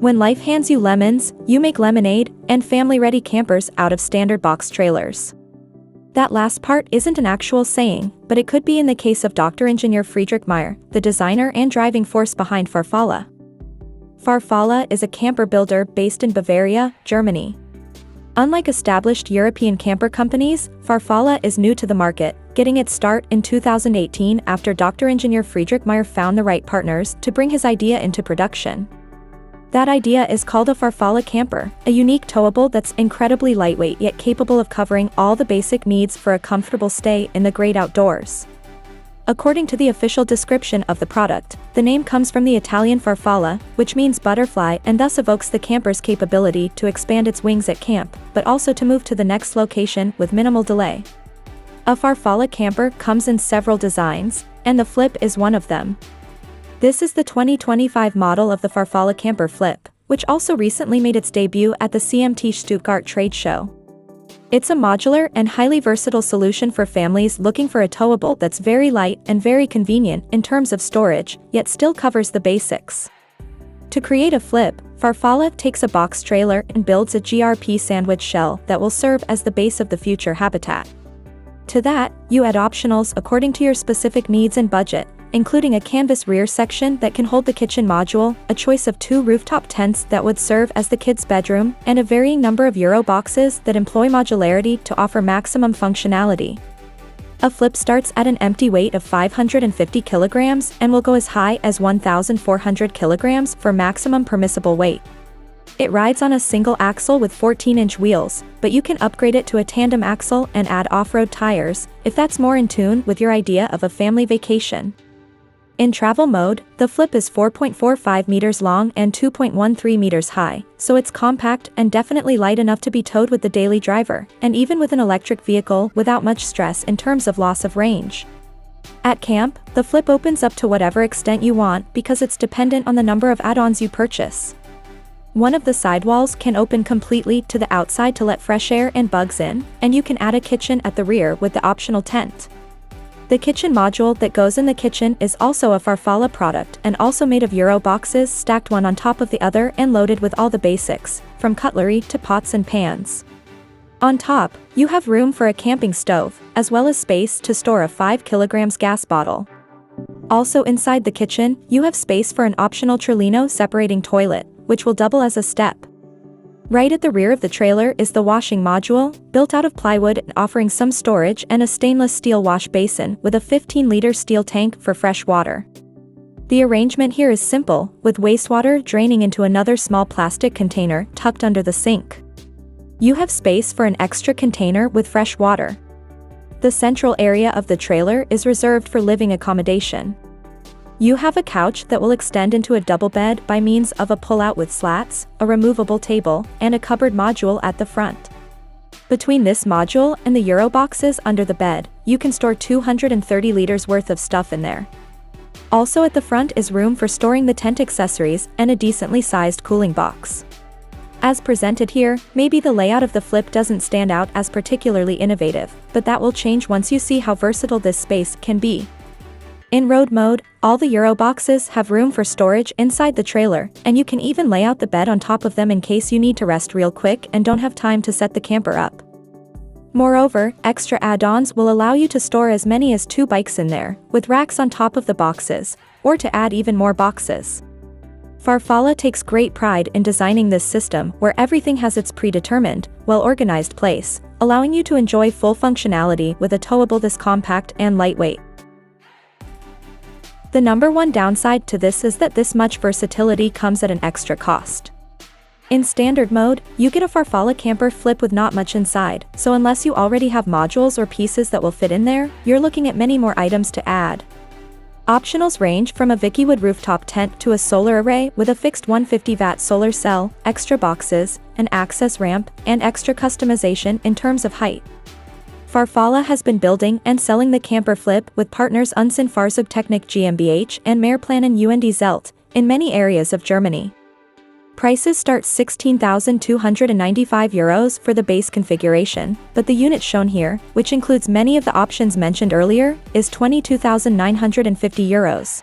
When life hands you lemons, you make lemonade, and family-ready campers out of standard box trailers. That last part isn't an actual saying, but it could be in the case of Dr. Engineer Friedrich Meyer, the designer and driving force behind Farfalla. Farfalla is a camper builder based in Bavaria, Germany. Unlike established European camper companies, Farfalla is new to the market, getting its start in 2018 after Dr. Engineer Friedrich Meyer found the right partners to bring his idea into production. That idea is called a Farfalla Camper, a unique towable that's incredibly lightweight yet capable of covering all the basic needs for a comfortable stay in the great outdoors. According to the official description of the product, the name comes from the Italian farfalla, which means butterfly and thus evokes the camper's capability to expand its wings at camp, but also to move to the next location with minimal delay. A Farfalla camper comes in several designs, and the Flip is one of them. This is the 2025 model of the Farfalla Camper Flip, which also recently made its debut at the CMT Stuttgart trade show. It's a modular and highly versatile solution for families looking for a towable that's very light and very convenient in terms of storage, yet still covers the basics. To create a Flip, Farfalla takes a box trailer and builds a GRP sandwich shell that will serve as the base of the future habitat. To that, you add optionals according to your specific needs and budget, including a canvas rear section that can hold the kitchen module, a choice of 2 rooftop tents that would serve as the kids' bedroom, and a varying number of Euro boxes that employ modularity to offer maximum functionality. A Flip starts at an empty weight of 550 kilograms and will go as high as 1,400 kilograms for maximum permissible weight. It rides on a single axle with 14-inch wheels, but you can upgrade it to a tandem axle and add off-road tires, if that's more in tune with your idea of a family vacation. In travel mode, the Flip is 4.45 meters long and 2.13 meters high, so it's compact and definitely light enough to be towed with the daily driver, and even with an electric vehicle without much stress in terms of loss of range. At camp, the Flip opens up to whatever extent you want because it's dependent on the number of add-ons you purchase. One of the sidewalls can open completely to the outside to let fresh air and bugs in, and you can add a kitchen at the rear with the optional tent. The kitchen module that goes in the kitchen is also a Farfalla product and also made of Euro boxes stacked one on top of the other and loaded with all the basics, from cutlery to pots and pans. On top, you have room for a camping stove, as well as space to store a 5 kilograms gas bottle. Also inside the kitchen, you have space for an optional Trillino separating toilet, which will double as a step. Right at the rear of the trailer is the washing module, built out of plywood and offering some storage and a stainless steel wash basin with a 15-liter steel tank for fresh water. The arrangement here is simple, with wastewater draining into another small plastic container tucked under the sink. You have space for an extra container with fresh water. The central area of the trailer is reserved for living accommodation. You have a couch that will extend into a double bed by means of a pull-out with slats, a removable table, and a cupboard module at the front. Between this module and the Euro boxes under the bed, you can store 230 liters worth of stuff in there. Also at the front is room for storing the tent accessories and a decently sized cooling box. As presented here, maybe the layout of the Flip doesn't stand out as particularly innovative, but that will change once you see how versatile this space can be. In road mode, all the Euro boxes have room for storage inside the trailer, and you can even lay out the bed on top of them in case you need to rest real quick and don't have time to set the camper up. Moreover, extra add-ons will allow you to store as many as 2 bikes in there, with racks on top of the boxes, or to add even more boxes. Farfalla takes great pride in designing this system where everything has its predetermined, well-organized place, allowing you to enjoy full functionality with a towable this compact and lightweight. The number one downside to this is that this much versatility comes at an extra cost. In standard mode, you get a Farfalla Camper Flip with not much inside, so unless you already have modules or pieces that will fit in there, you're looking at many more items to add. Optionals range from a Vickywood rooftop tent to a solar array with a fixed 150-watt solar cell, extra boxes, an access ramp, and extra customization in terms of height. Farfalla has been building and selling the Camper Flip with partners Unsinn Fahrzeugtechnik GmbH and Mehrplanen und Zelt in many areas of Germany. Prices start €16,295 for the base configuration, but the unit shown here, which includes many of the options mentioned earlier, is €22,950.